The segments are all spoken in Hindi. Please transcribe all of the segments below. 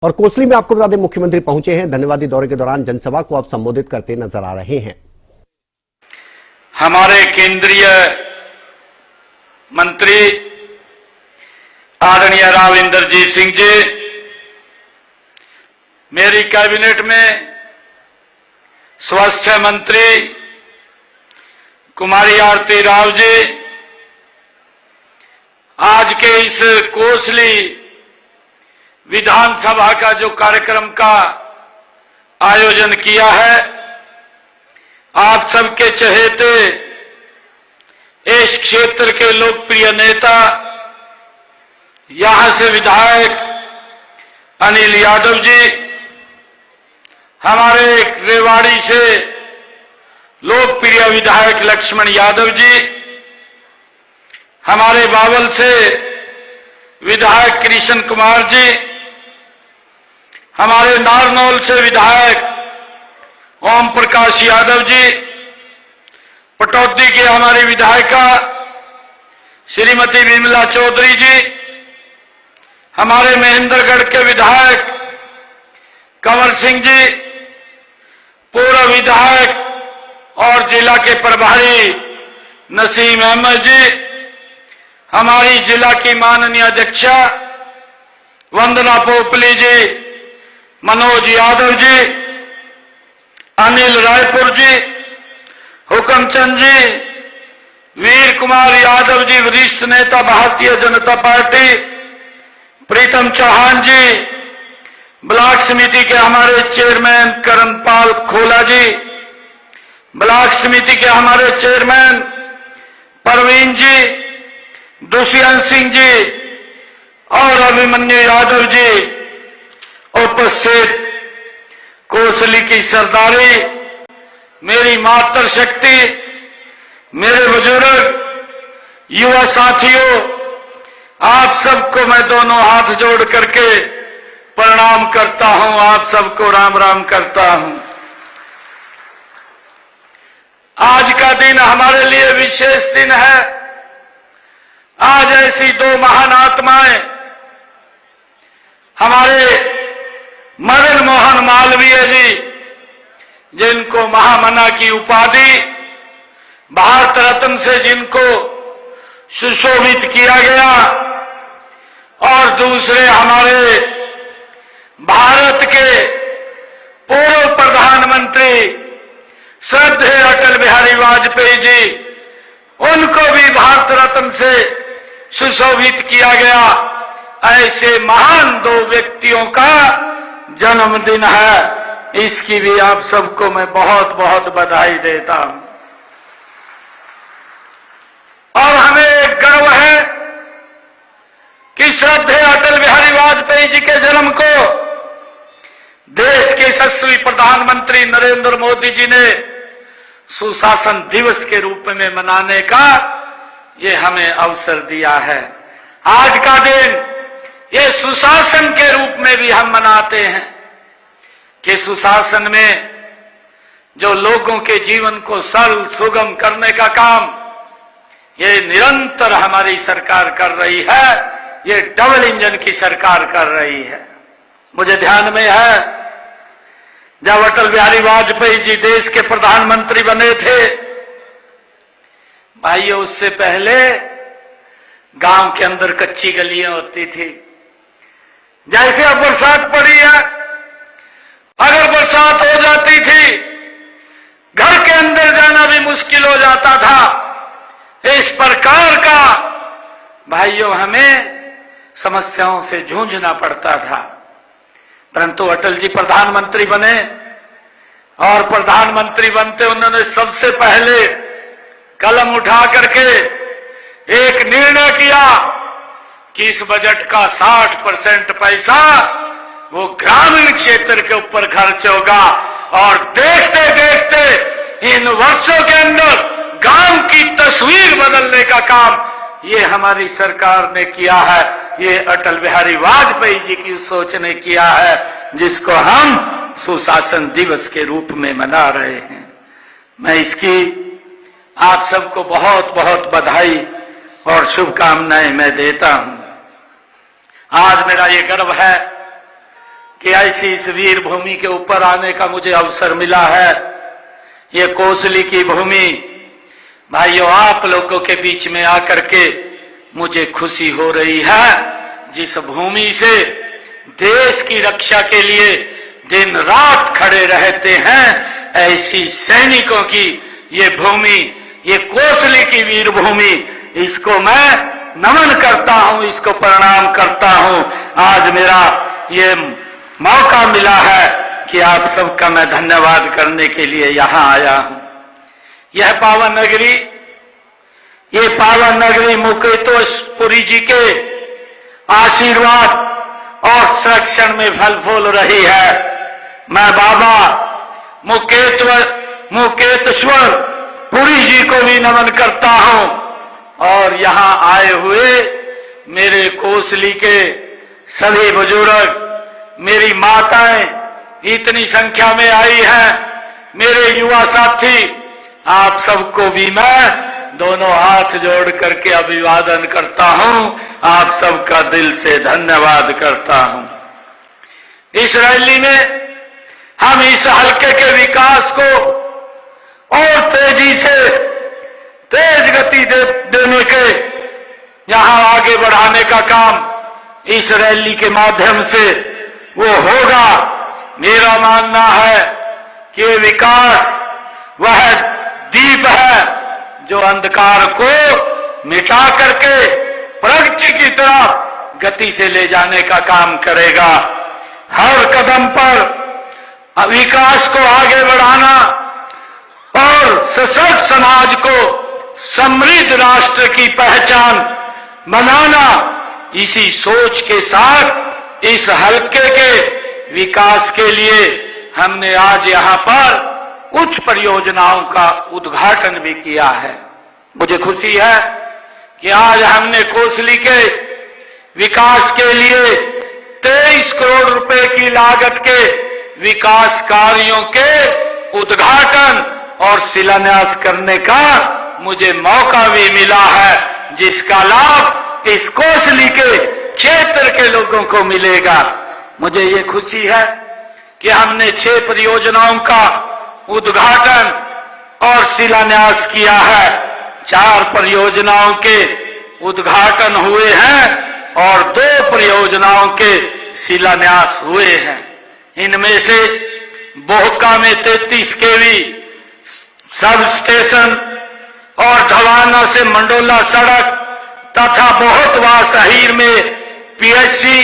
और कोसली में आपको बता दें मुख्यमंत्री पहुंचे हैं। धन्यवादी दौरे के दौरान जनसभा को अब संबोधित करते नजर आ रहे हैं। हमारे केंद्रीय मंत्री आदरणीय राव इंद्रजीत सिंह जी, मेरी कैबिनेट में स्वास्थ्य मंत्री कुमारी आरती राव जी, आज के इस कोसली विधानसभा का जो कार्यक्रम का आयोजन किया है, आप सबके चहेते इस क्षेत्र के लोकप्रिय नेता, यहां से विधायक अनिल यादव जी, हमारे रेवाड़ी से लोकप्रिय विधायक लक्ष्मण यादव जी, हमारे बावल से विधायक कृष्ण कुमार जी, हमारे नारनौल से विधायक ओम प्रकाश यादव जी, पटौदी के हमारी विधायिका श्रीमती विमला चौधरी जी, हमारे महेंद्रगढ़ के विधायक कंवर सिंह जी, पूर्व विधायक और जिला के प्रभारी नसीम अहमद जी, हमारी जिला की माननीय अध्यक्षा वंदना पोपली जी, मनोज यादव जी, अनिल रायपुर जी, हुक्मचंद जी, वीर कुमार यादव जी, वरिष्ठ नेता भारतीय जनता पार्टी, प्रीतम चौहान जी, ब्लॉक समिति के हमारे चेयरमैन करणपाल खोला जी, ब्लॉक समिति के हमारे चेयरमैन परवीन जी, दुष्यंत सिंह जी और अभिमन्यु यादव जी, उपस्थित कोसली की सरदारी, मेरी मातृशक्ति, मेरे बुजुर्ग, युवा साथियों, आप सबको मैं दोनों हाथ जोड़ करके प्रणाम करता हूं, आप सबको राम राम करता हूं। आज का दिन हमारे लिए विशेष दिन है। आज ऐसी दो महान आत्माएं, हमारे मदन मोहन मालवीय जी, जिनको महामना की उपाधि, भारत रत्न से जिनको सुशोभित किया गया, और दूसरे हमारे भारत के पूर्व प्रधानमंत्री श्रद्धेय अटल बिहारी वाजपेयी जी, उनको भी भारत रत्न से सुशोभित किया गया। ऐसे महान दो व्यक्तियों का जन्मदिन है, इसकी भी आप सबको मैं बहुत बहुत बधाई देता हूं। और हमें गर्व है कि श्रद्धेय अटल बिहारी वाजपेयी जी के जन्म को देश के यशस्वी प्रधानमंत्री नरेंद्र मोदी जी ने सुशासन दिवस के रूप में मनाने का ये हमें अवसर दिया है। आज का दिन ये सुशासन के रूप में भी हम मनाते हैं कि सुशासन में जो लोगों के जीवन को सरल सुगम करने का काम ये निरंतर हमारी सरकार कर रही है, ये डबल इंजन की सरकार कर रही है। मुझे ध्यान में है जब अटल बिहारी वाजपेयी जी देश के प्रधानमंत्री बने थे, भाइयों, उससे पहले गांव के अंदर कच्ची गलियां होती थी। जैसे अब बरसात पड़ी है, अगर बरसात हो जाती थी, घर के अंदर जाना भी मुश्किल हो जाता था। इस प्रकार का भाइयों हमें समस्याओं से जूझना पड़ता था। परंतु अटल जी प्रधानमंत्री बने और प्रधानमंत्री बनते उन्होंने सबसे पहले कलम उठा करके एक निर्णय किया कि इस बजट का 60% पैसा वो ग्रामीण क्षेत्र के ऊपर खर्च होगा। और देखते देखते इन वर्षों के अंदर गांव की तस्वीर बदलने का काम ये हमारी सरकार ने किया है। ये अटल बिहारी वाजपेयी जी की सोच ने किया है, जिसको हम सुशासन दिवस के रूप में मना रहे हैं। मैं इसकी आप सबको बहुत बहुत बधाई और शुभकामनाएं मैं देता हूं। आज मेरा ये गर्व है कि ऐसी इस वीर भूमि के ऊपर आने का मुझे अवसर मिला है। ये कोसली की भूमि, भाइयों, आप लोगों के बीच में आकर के मुझे खुशी हो रही है। जिस भूमि से देश की रक्षा के लिए दिन रात खड़े रहते हैं, ऐसी सैनिकों की ये भूमि, ये कोसली की वीर भूमि, इसको मैं नमन करता हूं, इसको प्रणाम करता हूं। आज मेरा ये मौका मिला है कि आप सबका मैं धन्यवाद करने के लिए यहां आया हूं। यह पावन नगरी, ये पावन नगरी मुकेतपुरी जी के आशीर्वाद और संरक्षण में फल फूल रही है। मैं बाबा मुकेतेश्वर पुरी जी को भी नमन करता हूं और यहां आए हुए मेरे कोसली के सभी बुजुर्ग, मेरी माताएं इतनी संख्या में आई हैं, मेरे युवा साथी, आप सबको भी मैं दोनों हाथ जोड़ करके अभिवादन करता हूं। आप सबका दिल से धन्यवाद करता हूं। इस रैली में हम इस हल्के के विकास को और तेजी से तेज गति देने के, यहां आगे बढ़ाने का काम इस रैली के माध्यम से वो होगा। मेरा मानना है कि विकास वह दीप है जो अंधकार को मिटा करके प्रगति की तरफ गति से ले जाने का काम करेगा। हर कदम पर विकास को आगे बढ़ाना और सशक्त समाज को समृद्ध राष्ट्र की पहचान बनाना, इसी सोच के साथ इस हल्के के विकास के लिए हमने आज यहां पर कुछ परियोजनाओं का उद्घाटन भी किया है। मुझे खुशी है कि आज हमने कोसली के विकास के लिए 23 करोड़ रुपए की लागत के विकास कार्यों के उद्घाटन और शिलान्यास करने का मुझे मौका भी मिला है, जिसका लाभ इस कोसली के क्षेत्र के लोगों को मिलेगा। मुझे ये खुशी है कि हमने 6 परियोजनाओं का उद्घाटन और शिलान्यास किया है। 4 परियोजनाओं के उद्घाटन हुए हैं और 2 परियोजनाओं के शिलान्यास हुए हैं। इनमें से बोहका में 33 केवी सब स्टेशन और ढवाना से मंडोला सड़क तथा बोहतवा शहीर में पीएचसी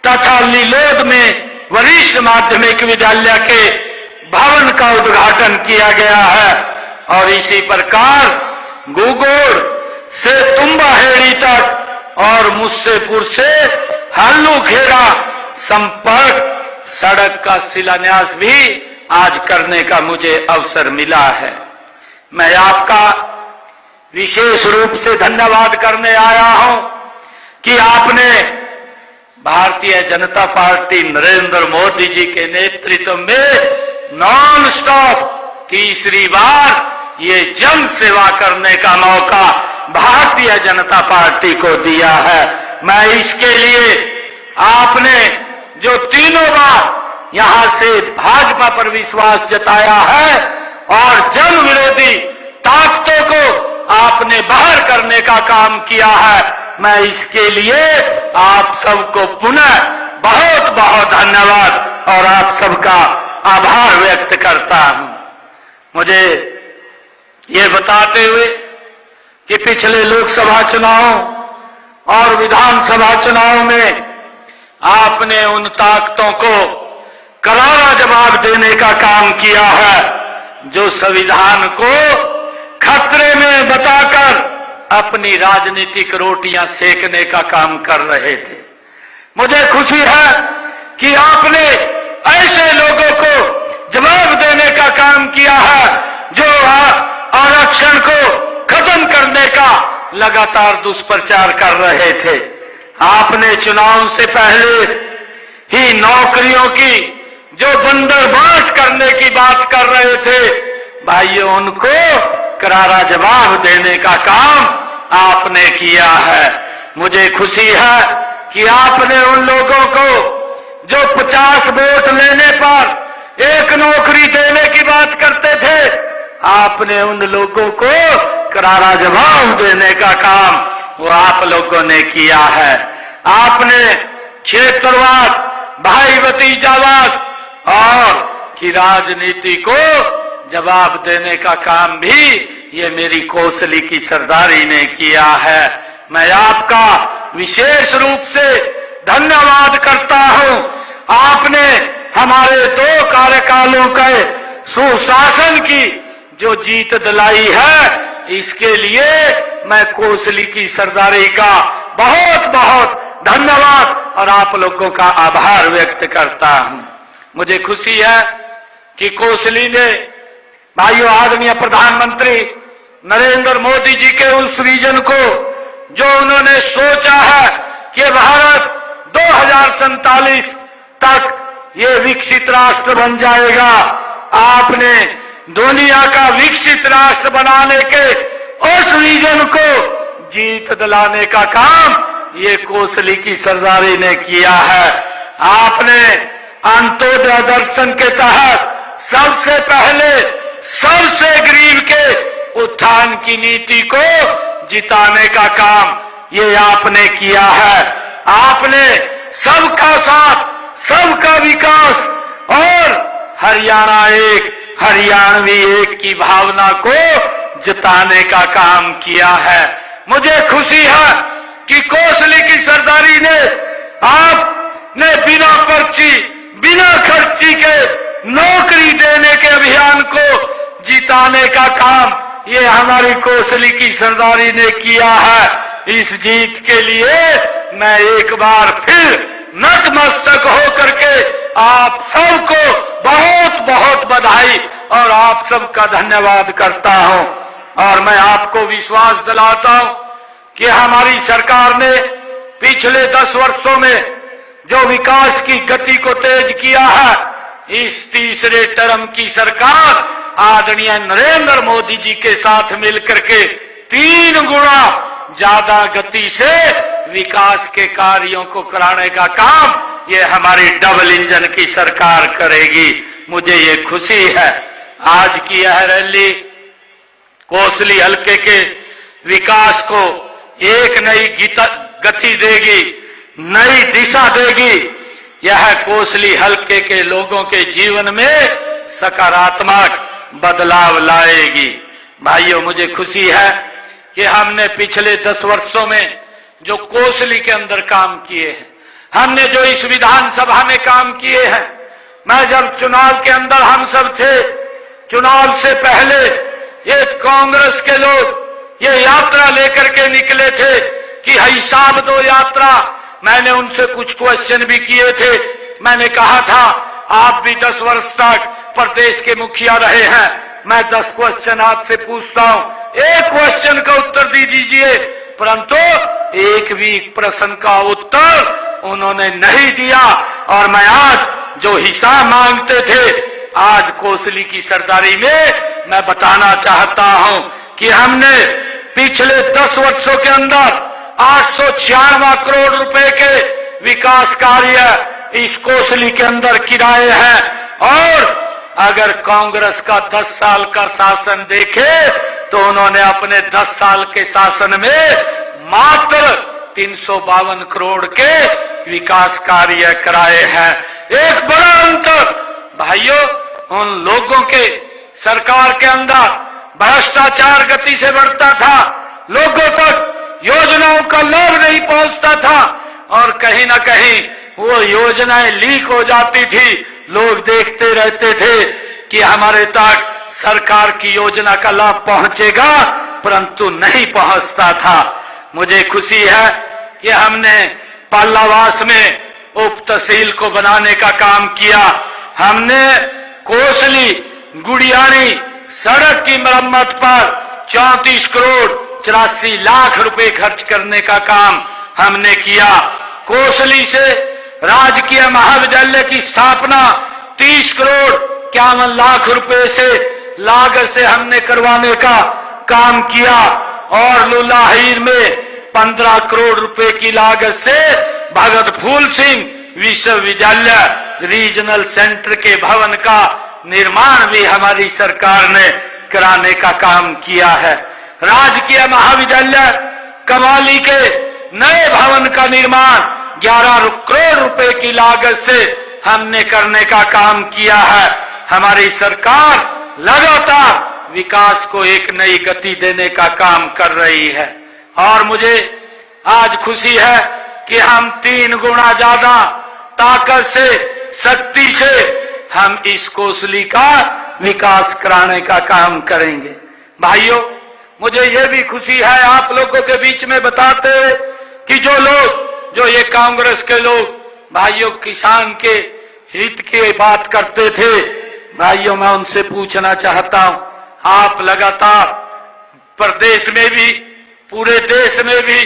तथा लीलोद में वरिष्ठ माध्यमिक विद्यालय के भवन का उद्घाटन किया गया है। और इसी प्रकार गुगोड़ से तुम्बाहेड़ी तक और मुस्सेपुर से हल्लूखेड़ा संपर्क सड़क का शिलान्यास भी आज करने का मुझे अवसर मिला है। मैं आपका विशेष रूप से धन्यवाद करने आया हूं कि आपने भारतीय जनता पार्टी नरेंद्र मोदी जी के नेतृत्व में नॉन स्टॉप तीसरी बार ये जन सेवा करने का मौका भारतीय जनता पार्टी को दिया है। मैं इसके लिए आपने जो 3 बार यहां से भाजपा पर विश्वास जताया है और जन विरोधी ताकतों को आपने बाहर करने का काम किया है, मैं इसके लिए आप सबको पुनः बहुत बहुत धन्यवाद और आप सबका आभार व्यक्त करता हूं। मुझे ये बताते हुए कि पिछले लोकसभा चुनाव और विधानसभा चुनाव में आपने उन ताकतों को करारा जवाब देने का काम किया है जो संविधान को खतरे में बताकर अपनी राजनीतिक रोटियां सेकने का काम कर रहे थे। मुझे खुशी है कि आपने ऐसे लोगों को जवाब देने का काम किया है जो आरक्षण को खत्म करने का लगातार दुष्प्रचार कर रहे थे। आपने चुनाव से पहले ही नौकरियों की जो बंदरबाट करने की बात कर रहे थे, भाइयों, उनको करारा जवाब देने का काम आपने किया है। मुझे खुशी है कि आपने उन लोगों को जो 50 वोट लेने पर एक नौकरी देने की बात करते थे, आपने उन लोगों को करारा जवाब देने का काम वो आप लोगों ने किया है। आपने क्षेत्रवाद, भाई भतीजावाद और की राजनीति को जवाब देने का काम भी ये मेरी कोसली की सरदारी ने किया है। मैं आपका विशेष रूप से धन्यवाद करता हूं। आपने हमारे 2 कार्यकालों के सुशासन की जो जीत दिलाई है, इसके लिए मैं कोसली की सरदारी का बहुत बहुत धन्यवाद और आप लोगों का आभार व्यक्त करता हूं। मुझे खुशी है कि कोसली ने भाइयों आदरणीय प्रधानमंत्री नरेंद्र मोदी जी के उस विजन को जो उन्होंने सोचा है कि भारत 2047 तक ये विकसित राष्ट्र बन जाएगा, आपने दुनिया का विकसित राष्ट्र बनाने के उस विजन को जीत दिलाने का काम ये कोसली की सरदारी ने किया है। आपने अंत्योदय दर्शन के तहत सबसे पहले सबसे गरीब के उत्थान की नीति को जिताने का काम ये आपने किया है। आपने सबका साथ, सबका विकास और हरियाणा एक, हरियाणवी एक की भावना को जिताने का काम किया है। मुझे खुशी है कि कोसली की सरदारी ने आपने बिना पर्ची, बिना खर्ची के नौकरी देने के अभियान को जिताने का काम ये हमारी कोसली की सरदारी ने किया है। इस जीत के लिए मैं एक बार फिर नतमस्तक होकर के आप सबको बहुत बहुत बधाई और आप सबका धन्यवाद करता हूं। और मैं आपको विश्वास दिलाता हूं कि हमारी सरकार ने पिछले 10 वर्षों में जो विकास की गति को तेज किया है, इस तीसरे टर्म की सरकार आदरणीय नरेंद्र मोदी जी के साथ मिलकर के 3 गुना ज्यादा गति से विकास के कार्यों को कराने का काम ये हमारी डबल इंजन की सरकार करेगी। मुझे ये खुशी है। आज की यह रैली कोसली हल्के के विकास को एक नई गति देगी, नई दिशा देगी। यह कोसली हल्के के लोगों के जीवन में सकारात्मक बदलाव लाएगी। भाइयों, मुझे खुशी है कि हमने पिछले 10 वर्षों में जो कोसली के अंदर काम किए हैं, हमने जो इस विधानसभा में काम किए हैं, मैं जब चुनाव के अंदर हम सब थे, चुनाव से पहले ये कांग्रेस के लोग ये यात्रा लेकर के निकले थे कि हिसाब दो यात्रा। मैंने उनसे कुछ क्वेश्चन भी किए थे। मैंने कहा था आप भी 10 वर्ष तक प्रदेश के मुखिया रहे हैं, मैं 10 क्वेश्चन आपसे पूछता हूं, एक क्वेश्चन का उत्तर दे दीजिए। परंतु एक भी प्रश्न का उत्तर उन्होंने नहीं दिया। और मैं आज जो हिसाब मांगते थे, आज कोसली की सरदारी में मैं बताना चाहता हूं कि हमने पिछले 10 वर्षों के अंदर 896 करोड़ रुपए के विकास कार्य इस कोसली के अंदर किराए हैं। और अगर कांग्रेस का 10 साल का शासन देखे तो उन्होंने अपने 10 साल के शासन में मात्र 352 करोड़ के विकास कार्य कराए हैं। एक बड़ा अंतर भाइयों, उन लोगों के सरकार के अंदर भ्रष्टाचार गति से बढ़ता था, लोगों तक योजनाओं का लाभ नहीं पहुंचता था और कहीं ना कहीं वो योजनाएं लीक हो जाती थी। लोग देखते रहते थे कि हमारे तक सरकार की योजना का लाभ पहुंचेगा, परंतु नहीं पहुंचता था। मुझे खुशी है कि हमने पालावास में उप तहसील को बनाने का काम किया। हमने कोसली गुड़ियानी सड़क की मरम्मत पर 34 करोड़ 84 लाख रुपए खर्च करने का काम हमने किया। कोसली से राजकीय महाविद्यालय की स्थापना 30 करोड़ 51 लाख रुपए से लागत से हमने करवाने का काम किया। और लुलाहीर में 15 करोड़ रुपए की लागत से भगत फूल सिंह विश्वविद्यालय रीजनल सेंटर के भवन का निर्माण भी हमारी सरकार ने कराने का काम किया है। राजकीय महाविद्यालय कमाली के नए भवन का निर्माण 11 करोड़ रुपए की लागत से हमने करने का काम किया है। हमारी सरकार लगातार विकास को एक नई गति देने का काम कर रही है और मुझे आज खुशी है कि हम 3 गुना ज्यादा ताकत से, शक्ति से हम इस कोसली का विकास कराने का काम करेंगे। भाइयों, मुझे यह भी खुशी है आप लोगों के बीच में बताते हुए कि जो ये कांग्रेस के लोग भाइयों किसान के हित की बात करते थे, भाइयों मैं उनसे पूछना चाहता हूं, आप लगातार प्रदेश में भी, पूरे देश में भी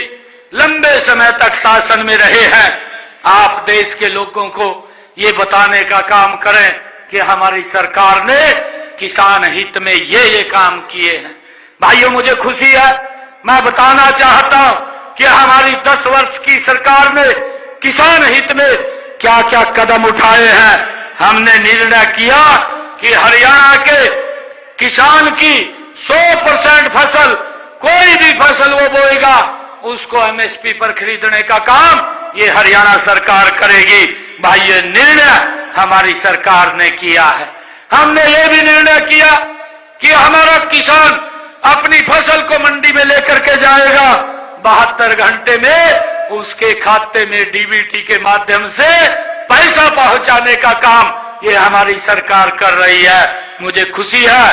लंबे समय तक शासन में रहे हैं। आप देश के लोगों को ये बताने का काम करें कि हमारी सरकार ने किसान हित में ये काम किए हैं। भाइयों, मुझे खुशी है, मैं बताना चाहता हूं कि हमारी 10 वर्ष की सरकार ने किसान हित में क्या क्या कदम उठाए हैं। हमने निर्णय किया कि हरियाणा के किसान की 100% फसल, कोई भी फसल वो बोएगा उसको एमएसपी पर खरीदने का काम ये हरियाणा सरकार करेगी। भाई, ये निर्णय हमारी सरकार ने किया है। हमने ये भी निर्णय किया कि हमारा किसान अपनी फसल को मंडी में लेकर के जाएगा, 72 घंटे में उसके खाते में डीबीटी के माध्यम से पैसा पहुंचाने का काम ये हमारी सरकार कर रही है। मुझे खुशी है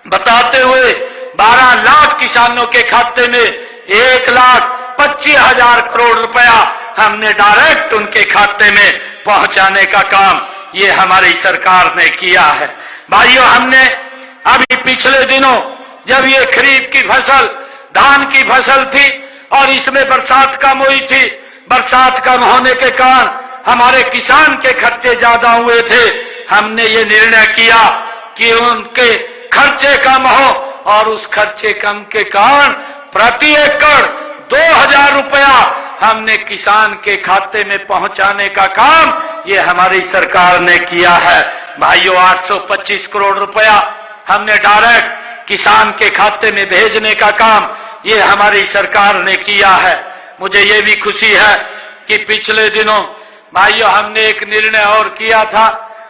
बताते हुए 12 लाख किसानों के खाते में 1,25,000 करोड़ रुपया हमने डायरेक्ट उनके खाते में पहुंचाने का काम ये हमारी सरकार ने किया है। भाइयों, हमने अभी पिछले दिनों जब ये खरीफ की फसल, धान की फसल थी और इसमें बरसात कम हुई थी, बरसात कम होने के कारण हमारे किसान के खर्चे ज्यादा हुए थे। हमने ये निर्णय किया कि उनके खर्चे कम हो और उस खर्चे कम के कारण प्रति एकड़ 2,000 रुपया हमने किसान के खाते में पहुंचाने का काम ये हमारी सरकार ने किया है। भाइयों, 825 करोड़ रुपया हमने डायरेक्ट किसान के खाते में भेजने का काम ये हमारी सरकार ने किया है। मुझे ये भी खुशी है कि पिछले दिनों भाइयों हमने एक निर्णय और किया था।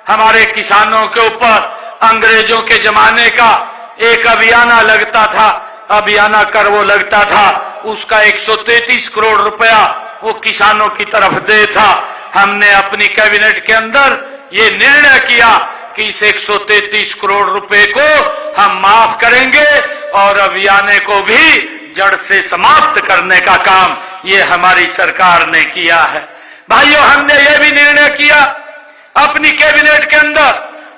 हमारे किसानों के ऊपर अंग्रेजों के जमाने का एक अभियाना लगता था, अभियाना कर वो लगता था, उसका 133 करोड़ रुपया वो किसानों की तरफ दे था। हमने अपनी कैबिनेट के अंदर ये निर्णय किया कि इस 133 करोड़ रुपए को हम माफ करेंगे और अभियाने को भी जड़ से समाप्त करने का काम ये हमारी सरकार ने किया है। भाइयों, हमने ये भी निर्णय किया अपनी कैबिनेट के अंदर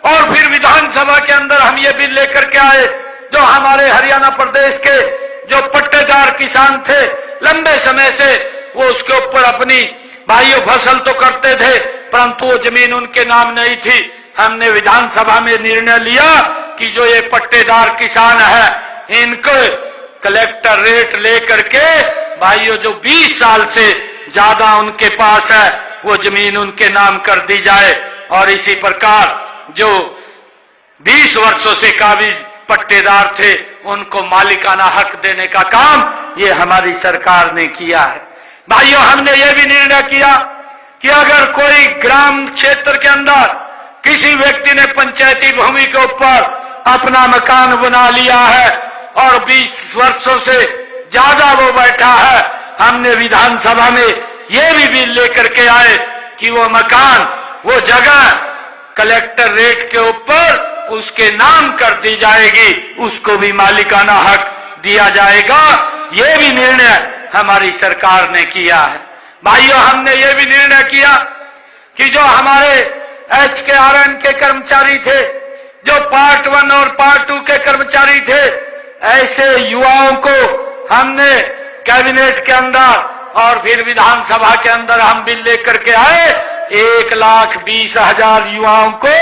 और फिर विधानसभा के अंदर हम ये बिल लेकर के आए, जो हमारे हरियाणा प्रदेश के जो पट्टेदार किसान थे लंबे समय से वो उसके ऊपर अपनी भाइयों फसल तो करते थे परंतु वो जमीन उनके नाम नहीं थी। हमने विधानसभा में निर्णय लिया कि जो ये पट्टेदार किसान है इनको कलेक्टर रेट लेकर के भाइयों जो 20 साल से ज्यादा उनके पास है वो जमीन उनके नाम कर दी जाए और इसी प्रकार जो 20 वर्षों से काबिज पट्टेदार थे उनको मालिकाना हक देने का काम ये हमारी सरकार ने किया है। भाइयों, हमने ये भी निर्णय किया कि अगर कोई ग्राम क्षेत्र के अंदर किसी व्यक्ति ने पंचायती भूमि के ऊपर अपना मकान बना लिया है और 20 वर्षों से ज्यादा वो बैठा है, हमने विधानसभा में ये भी बिल लेकर के आए कि वो मकान, वो जगह कलेक्टर रेट के ऊपर उसके नाम कर दी जाएगी, उसको भी मालिकाना हक दिया जाएगा। ये भी निर्णय हमारी सरकार ने किया है। भाइयों, हमने ये भी निर्णय किया कि जो हमारे HKRN के कर्मचारी थे, जो पार्ट 1 और पार्ट 2 के कर्मचारी थे, ऐसे युवाओं को हमने कैबिनेट के अंदर और फिर विधानसभा के अंदर हम बिल लेकर के आए, 1,20,000 युवाओं को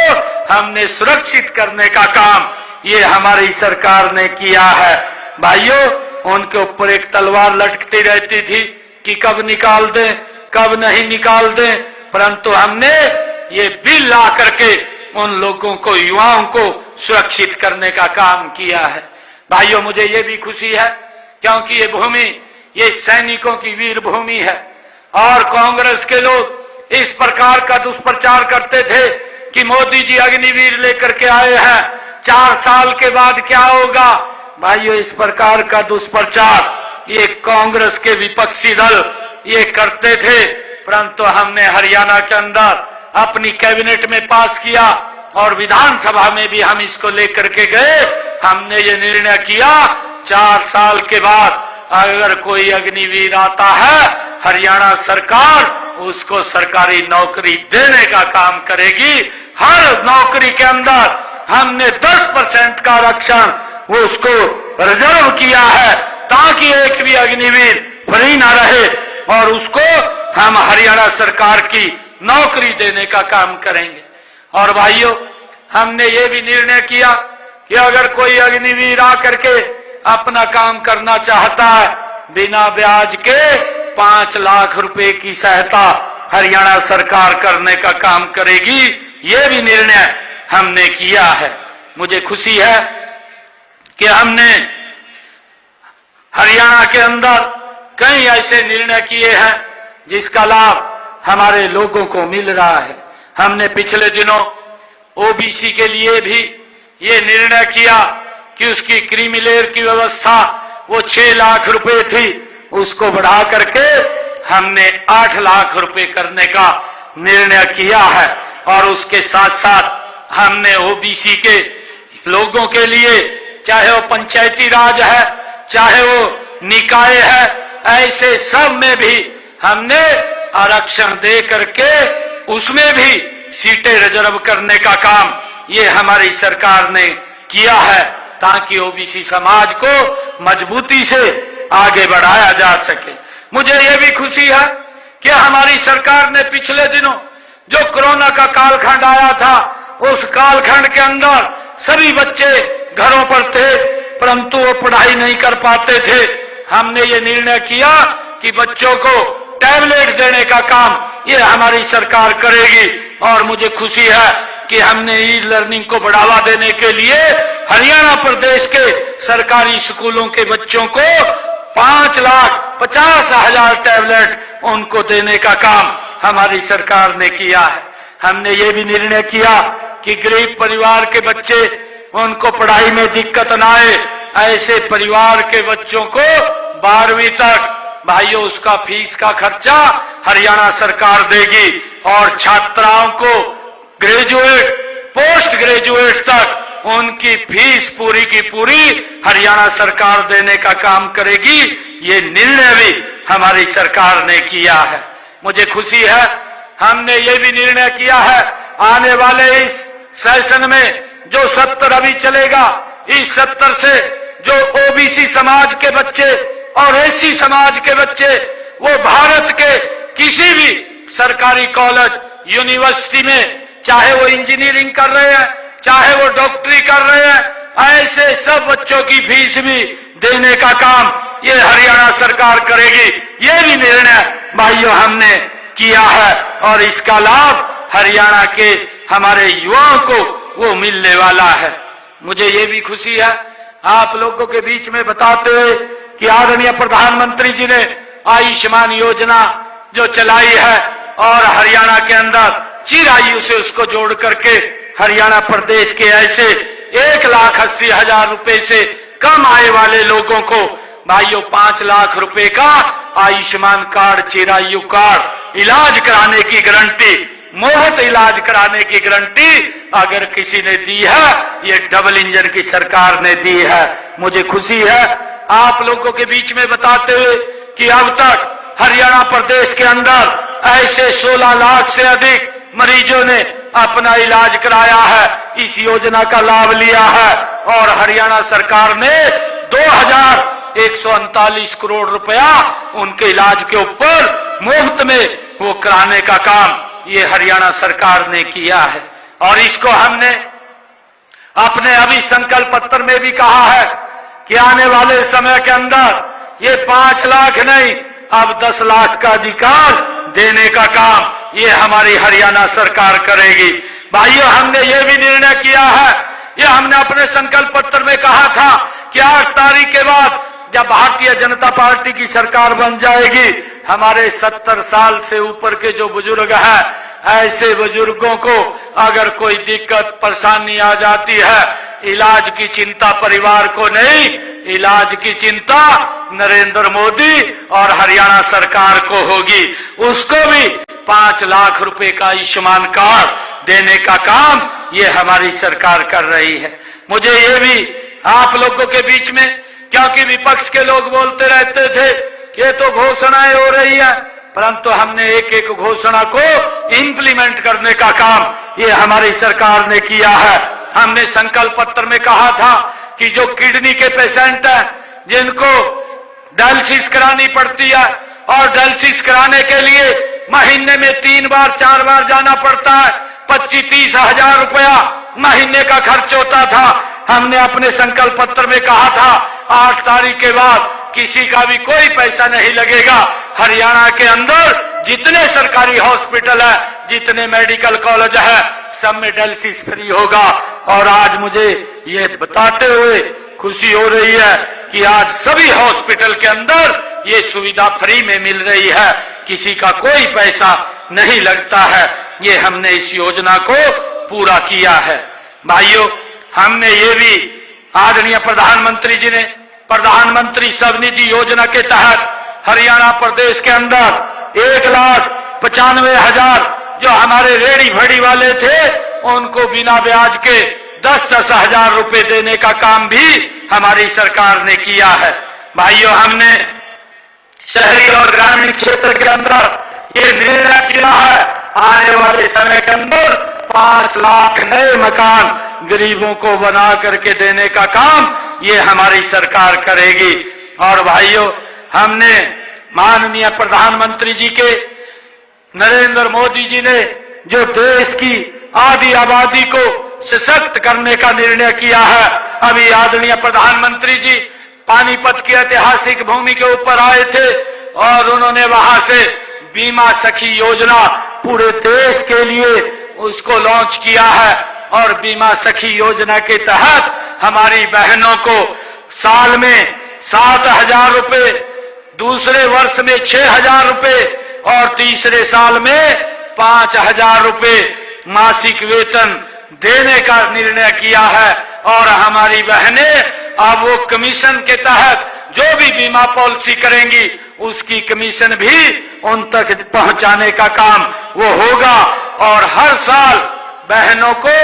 हमने सुरक्षित करने का काम ये हमारी सरकार ने किया है। भाइयों, उनके ऊपर एक तलवार लटकती रहती थी कि कब निकाल दें, कब नहीं निकाल दें, परंतु हमने ये बिल ला करके उन लोगों को, युवाओं को सुरक्षित करने का काम किया है। भाइयों, मुझे ये भी खुशी है क्योंकि ये भूमि, ये सैनिकों की वीर भूमि है। और कांग्रेस के लोग इस प्रकार का दुष्प्रचार करते थे कि मोदी जी अग्निवीर लेकर के आए हैं, 4 साल के बाद क्या होगा। भाइयों, इस प्रकार का दुष्प्रचार ये कांग्रेस के विपक्षी दल ये करते थे, परंतु हमने हरियाणा के अंदर अपनी कैबिनेट में पास किया और विधानसभा में भी हम इसको लेकर के गए। हमने ये निर्णय किया 4 साल के बाद अगर कोई अग्निवीर आता है, हरियाणा सरकार उसको सरकारी नौकरी देने का काम करेगी। हर नौकरी के अंदर हमने 10% का आरक्षण उसको रिजर्व किया है ताकि एक भी अग्निवीर फ्री ना रहे, और उसको हम हरियाणा सरकार की नौकरी देने का काम करेंगे। और भाइयों, हमने ये भी निर्णय किया कि अगर कोई अग्निवीर आकर के अपना काम करना चाहता है, बिना ब्याज के 5 लाख रुपए की सहायता हरियाणा सरकार करने का काम करेगी। ये भी निर्णय हमने किया है। मुझे खुशी है कि हमने हरियाणा के अंदर कई ऐसे निर्णय किए हैं जिसका लाभ हमारे लोगों को मिल रहा है। हमने पिछले दिनों ओबीसी के लिए भी ये निर्णय किया कि उसकी क्रीमिलेयर की व्यवस्था वो 6 लाख रुपए थी, उसको बढ़ा करके हमने 8 लाख रुपए करने का निर्णय किया है। और उसके साथ साथ हमने ओबीसी के लोगों के लिए, चाहे वो पंचायती राज है, चाहे वो निकाय है, ऐसे सब में भी हमने आरक्षण दे करके उसमें भी सीटें रिजर्व करने का काम ये हमारी सरकार ने किया है ताकि ओबीसी समाज को मजबूती से आगे बढ़ाया जा सके। मुझे यह भी खुशी है कि हमारी सरकार ने पिछले दिनों जो कोरोना का कालखंड आया था, उस कालखंड के अंदर सभी बच्चे घरों पर थे परंतु वो पढ़ाई नहीं कर पाते थे। हमने ये निर्णय किया कि बच्चों को टैबलेट देने का काम ये हमारी सरकार करेगी। और मुझे खुशी है कि हमने ई लर्निंग को बढ़ावा देने के लिए हरियाणा प्रदेश के सरकारी स्कूलों के बच्चों को 5,50,000 टैबलेट उनको देने का काम हमारी सरकार ने किया है। हमने ये भी निर्णय किया कि गरीब परिवार के बच्चे, उनको पढ़ाई में दिक्कत ना आए, ऐसे परिवार के बच्चों को 12वीं तक भाइयों उसका फीस का खर्चा हरियाणा सरकार देगी। और छात्राओं को ग्रेजुएट, पोस्ट ग्रेजुएट तक उनकी फीस पूरी की पूरी हरियाणा सरकार देने का काम करेगी। ये निर्णय भी हमारी सरकार ने किया है। मुझे खुशी है हमने ये भी निर्णय किया है आने वाले इस सेशन में जो सत्र अभी चलेगा, इस सत्र से जो ओबीसी समाज के बच्चे और एससी समाज के बच्चे वो भारत के किसी भी सरकारी कॉलेज, यूनिवर्सिटी में, चाहे वो इंजीनियरिंग कर रहे हैं, चाहे वो डॉक्टरी कर रहे हैं, ऐसे सब बच्चों की फीस भी देने का काम ये हरियाणा सरकार करेगी। ये भी निर्णय भाइयों हमने किया है और इसका लाभ हरियाणा के हमारे युवाओं को वो मिलने वाला है। मुझे ये भी खुशी है आप लोगों के बीच में बताते हुए कि आदरणीय प्रधानमंत्री जी ने आयुष्मान योजना जो चलाई है और हरियाणा के अंदर चिरायु से उसको जोड़ करके हरियाणा प्रदेश के ऐसे 1,80,000 रुपए से कम आय वाले लोगों को भाइयों 5 लाख रुपए का आयुष्मान कार्ड, चिरायु कार्ड, इलाज कराने की गारंटी, मुफ्त इलाज कराने की गारंटी अगर किसी ने दी है, ये डबल इंजन की सरकार ने दी है। मुझे खुशी है आप लोगों के बीच में बताते हुए कि अब तक हरियाणा प्रदेश के अंदर ऐसे 16 लाख से अधिक मरीजों ने अपना इलाज कराया है, इस योजना का लाभ लिया है। और हरियाणा सरकार ने 2,139 करोड़ रुपया उनके इलाज के ऊपर मुफ्त में वो कराने का काम ये हरियाणा सरकार ने किया है। और इसको हमने अपने अभी संकल्प पत्र में भी कहा है कि आने वाले समय के अंदर ये 5 लाख नहीं, अब 10 लाख का अधिकार देने का काम ये हमारी हरियाणा सरकार करेगी। भाइयों, हमने ये भी निर्णय किया है, ये हमने अपने संकल्प पत्र में कहा था कि 8 तारीख के बाद जब भारतीय जनता पार्टी की सरकार बन जाएगी, हमारे 70 साल से ऊपर के जो बुजुर्ग हैं, ऐसे बुजुर्गों को अगर कोई दिक्कत परेशानी आ जाती है, इलाज की चिंता परिवार को नहीं, इलाज की चिंता नरेंद्र मोदी और हरियाणा सरकार को होगी। उसको भी 5 लाख रुपए का आयुष्मान कार्ड देने का काम ये हमारी सरकार कर रही है। मुझे ये भी आप लोगों के बीच में, क्योंकि विपक्ष के लोग बोलते रहते थे कि ये तो घोषणाएं हो रही है, परंतु हमने एक एक घोषणा को इंप्लीमेंट करने का काम ये हमारी सरकार ने किया है। हमने संकल्प पत्र में कहा था कि जो किडनी के पेशेंट हैं, जिनको डायलिसिस करानी पड़ती है और डायलिसिस कराने के लिए महीने में 3 बार 4 बार जाना पड़ता है, 25-30 हजार रुपया महीने का खर्च होता था। हमने अपने संकल्प पत्र में कहा था 8 तारीख के बाद किसी का भी कोई पैसा नहीं लगेगा। हरियाणा के अंदर जितने सरकारी हॉस्पिटल है, जितने मेडिकल कॉलेज है, सब में डायलिसिस फ्री होगा। और आज मुझे ये बताते हुए खुशी हो रही है कि आज सभी हॉस्पिटल के अंदर ये सुविधा फ्री में मिल रही है, किसी का कोई पैसा नहीं लगता है। ये हमने इस योजना को पूरा किया है। भाइयों, हमने ये भी आदरणीय प्रधानमंत्री जी ने प्रधानमंत्री स्वनिधि योजना के तहत हरियाणा प्रदेश के अंदर 1,95,000 जो हमारे रेड़ी भड़ी वाले थे, उनको बिना ब्याज के 10-10 हजार रुपए देने का काम भी हमारी सरकार ने किया है। भाइयों, हमने शहरी और ग्रामीण क्षेत्र के अंदर ये निर्णय किया है, आने वाले समय के अंदर 5 लाख नए मकान गरीबों को बना करके देने का काम ये हमारी सरकार करेगी। और भाइयों, हमने माननीय प्रधानमंत्री जी के नरेंद्र मोदी जी ने जो देश की आधी आबादी को सशक्त करने का निर्णय किया है, अभी आदरणीय प्रधानमंत्री जी पानीपत की ऐतिहासिक भूमि के ऊपर आए थे और उन्होंने वहां से बीमा सखी योजना पूरे देश के लिए उसको लॉन्च किया है। और बीमा सखी योजना के तहत हमारी बहनों को साल में 7,000 रुपए, दूसरे वर्ष में 6,000 रुपए और तीसरे साल में 5,000 रुपए मासिक वेतन देने का निर्णय किया है। और हमारी बहनें अब वो कमीशन के तहत जो भी बीमा पॉलिसी करेंगी, उसकी कमीशन भी उन तक पहुंचाने का काम वो होगा। और हर साल बहनों को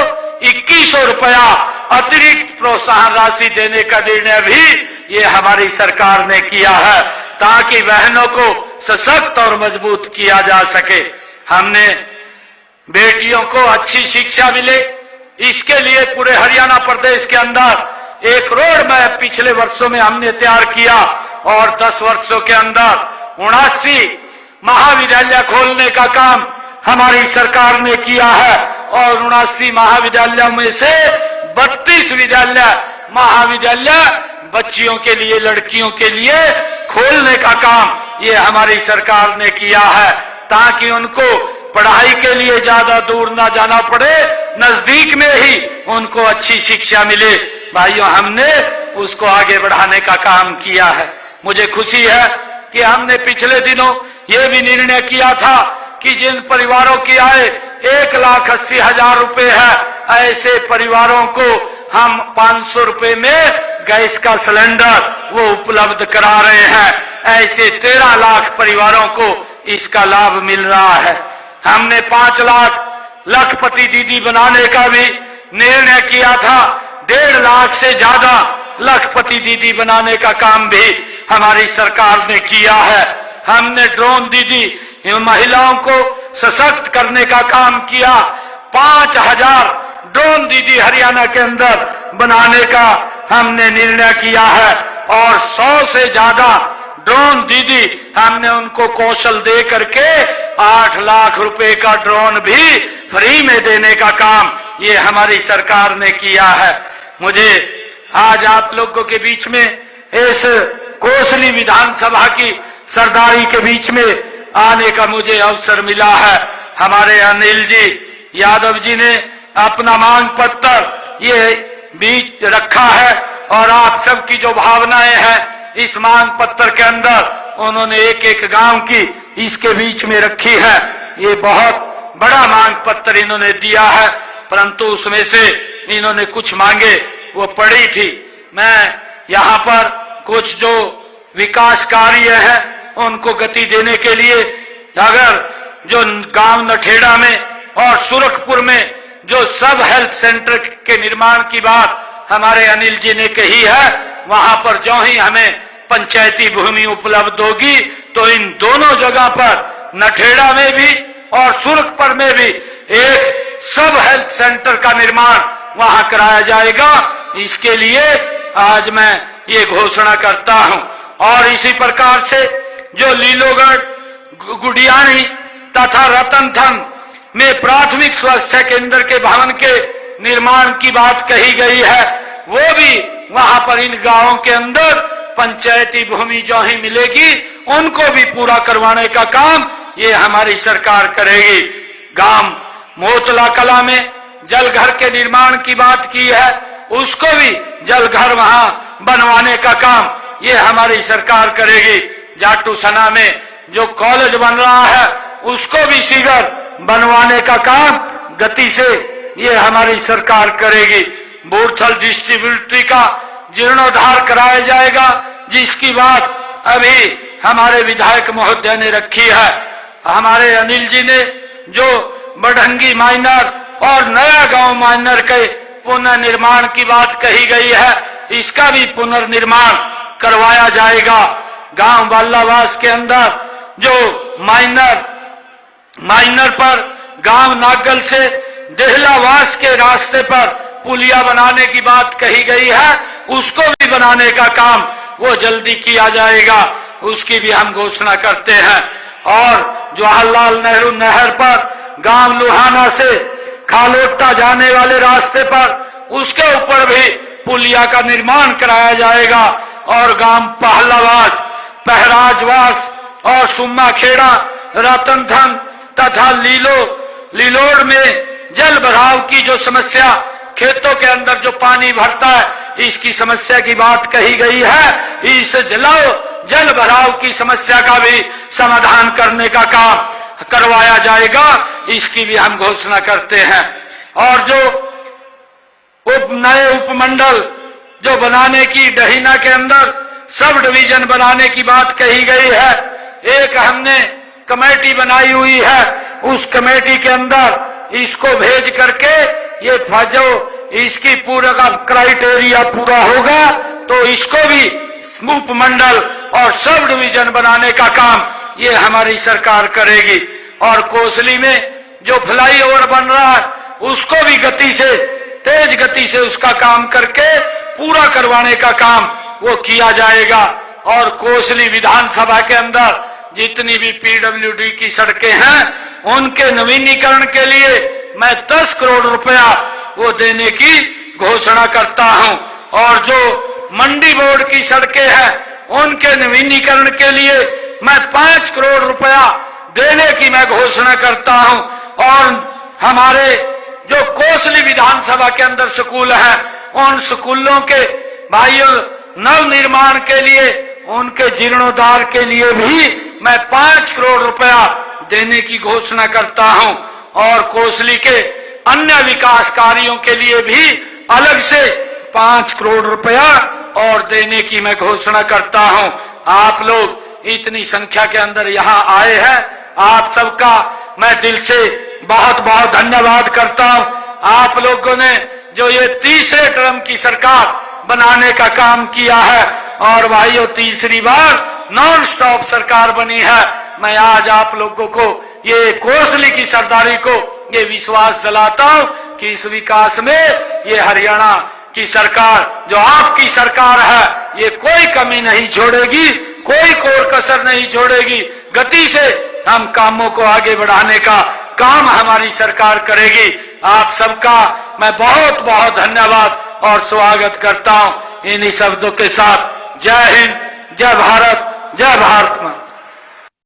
2100 रुपया अतिरिक्त प्रोत्साहन राशि देने का निर्णय भी ये हमारी सरकार ने किया है, ताकि बहनों को सशक्त और मजबूत किया जा सके। हमने बेटियों को अच्छी शिक्षा मिले, इसके लिए पूरे हरियाणा प्रदेश के अंदर एक रोड मैप पिछले वर्षों में हमने तैयार किया और 10 वर्षों के अंदर 79 महाविद्यालय खोलने का काम हमारी सरकार ने किया है। और 79 महाविद्यालयों में से 32 महाविद्यालय बच्चियों के लिए, लड़कियों के लिए खोलने का काम ये हमारी सरकार ने किया है, ताकि उनको पढ़ाई के लिए ज्यादा दूर ना जाना पड़े, नजदीक में ही उनको अच्छी शिक्षा मिले। भाइयों, हमने उसको आगे बढ़ाने का काम किया है। मुझे खुशी है कि हमने पिछले दिनों ये भी निर्णय किया था कि जिन परिवारों की आय 1,80,000 रुपए है, ऐसे परिवारों को हम 500 रुपए में गैस का सिलेंडर वो उपलब्ध करा रहे हैं। ऐसे 13 लाख परिवारों को इसका लाभ मिल रहा है। हमने 5 लाख लखपति दीदी बनाने का भी निर्णय किया था। 1.5 लाख से ज्यादा लखपति दीदी बनाने का काम भी हमारी सरकार ने किया है। हमने ड्रोन दीदी महिलाओं को सशक्त करने का काम किया। 5,000 ड्रोन दीदी हरियाणा के अंदर बनाने का हमने निर्णय किया है और 100 से ज्यादा ड्रोन दीदी हमने उनको कौशल दे करके 8 लाख रुपए का ड्रोन भी फ्री में देने का काम ये हमारी सरकार ने किया है। मुझे आज आप लोगों के बीच में इस कोसली विधानसभा की सरदारी के बीच में आने का मुझे अवसर मिला है। हमारे अनिल जी यादव जी ने अपना मांग पत्र ये बीच रखा है और आप सबकी जो भावनाएं हैं इस मांग पत्र के अंदर उन्होंने एक एक गांव की इसके बीच में रखी है। ये बहुत बड़ा मांग पत्र इन्होंने दिया है, परंतु उसमें से इन्होंने कुछ मांगे वो पड़ी थी। मैं यहाँ पर कुछ जो विकास कार्य है उनको गति देने के लिए अगर जो गांव नठेड़ा में और सुरखपुर में जो सब हेल्थ सेंटर के निर्माण की बात हमारे अनिल जी ने कही है, वहां पर जो ही हमें पंचायती भूमि उपलब्ध होगी तो इन दोनों जगह पर नठेड़ा में भी और सुरखपुर में भी एक सब हेल्थ सेंटर का निर्माण वहां कराया जाएगा। इसके लिए आज मैं ये घोषणा करता हूं। और इसी प्रकार से जो लीलोगढ़, गुडियानी तथा रतनथन में प्राथमिक स्वास्थ्य केंद्र के भवन के निर्माण की बात कही गई है, वो भी वहां पर इन गांवों के अंदर पंचायती भूमि जो ही मिलेगी उनको भी पूरा करवाने का काम ये हमारी सरकार करेगी। गांव मोतला कला में जल घर के निर्माण की बात की है, उसको भी जल घर वहां बनवाने का काम ये हमारी सरकार करेगी। जाटू सना में जो कॉलेज बन रहा है उसको भी शीघ्र बनवाने का काम गति से ये हमारी सरकार करेगी। बूरथल डिस्ट्रीब्यूटरी का जीर्णोद्धार कराया जाएगा, जिसकी बात अभी हमारे विधायक महोदय ने रखी है। हमारे अनिल जी ने जो बढ़ंगी माइनर और नया गांव माइनर के पुनर्निर्माण की बात कही गई है, इसका भी पुनर्निर्माण करवाया जाएगा। गांव बालावास के अंदर जो माइनर पर गांव नागल से देहलावास के रास्ते पर पुलिया बनाने की बात कही गई है, उसको भी बनाने का काम वो जल्दी किया जाएगा, उसकी भी हम घोषणा करते हैं। और जवाहरलाल नेहरू नहर पर गांव लुहाना से खालोटा जाने वाले रास्ते पर उसके ऊपर भी पुलिया का निर्माण कराया जाएगा। और गांव पहलावास, पहराजवास और सुम्मा खेड़ा, रतनथन तथा लीलोड़ में जल भराव की जो समस्या, खेतों के अंदर जो पानी भरता है, इसकी समस्या की बात कही गई है। इस जल भराव की समस्या का भी समाधान करने का काम करवाया जाएगा, इसकी भी हम घोषणा करते हैं। और जो नए उपमंडल जो बनाने की डहीना के अंदर सब डिवीजन बनाने की बात कही गई है, एक हमने कमेटी बनाई हुई है, उस कमेटी के अंदर इसको भेज करके ये जो इसकी पूरा का क्राइटेरिया पूरा होगा तो इसको भी उपमंडल और सब डिवीजन बनाने का काम ये हमारी सरकार करेगी। और कोसली में जो फ्लाईओवर बन रहा है उसको भी तेज गति से उसका काम करके पूरा करवाने का काम वो किया जाएगा। और कोसली विधानसभा के अंदर जितनी भी पीडब्ल्यूडी की सड़कें हैं उनके नवीनीकरण के लिए मैं 10 करोड़ रुपया वो देने की घोषणा करता हूं। और जो मंडी बोर्ड की सड़कें हैं उनके नवीनीकरण के लिए मैं 5 करोड़ रुपया देने की मैं घोषणा करता हूं। और हमारे जो कोसली विधानसभा के अंदर स्कूल हैं उन स्कूलों के भाइयों नव निर्माण के लिए, उनके जीर्णोद्धार के लिए भी मैं 5 करोड़ रुपया देने की घोषणा करता हूं। और कोसली के अन्य विकास कार्यों के लिए भी अलग से 5 करोड़ रुपया और देने की मैं घोषणा करता हूं। आप लोग इतनी संख्या के अंदर यहां आए हैं, आप सबका मैं दिल से बहुत बहुत धन्यवाद करता हूं। आप लोगों ने जो ये तीसरे टर्म की सरकार बनाने का काम किया है और भाइयों तीसरी बार नॉन स्टॉप सरकार बनी है, मैं आज आप लोगों को ये कोसली की सरदारी को ये विश्वास दिलाता हूं कि इस विकास में ये हरियाणा की सरकार जो आपकी सरकार है ये कोई कमी नहीं छोड़ेगी, कोई कोर कसर नहीं छोड़ेगी। गति से हम कामों को आगे बढ़ाने का काम हमारी सरकार करेगी। आप सबका मैं बहुत बहुत धन्यवाद और स्वागत करता हूं। इन्हीं शब्दों के साथ जय हिंद, जय भारत, जय भारत मां।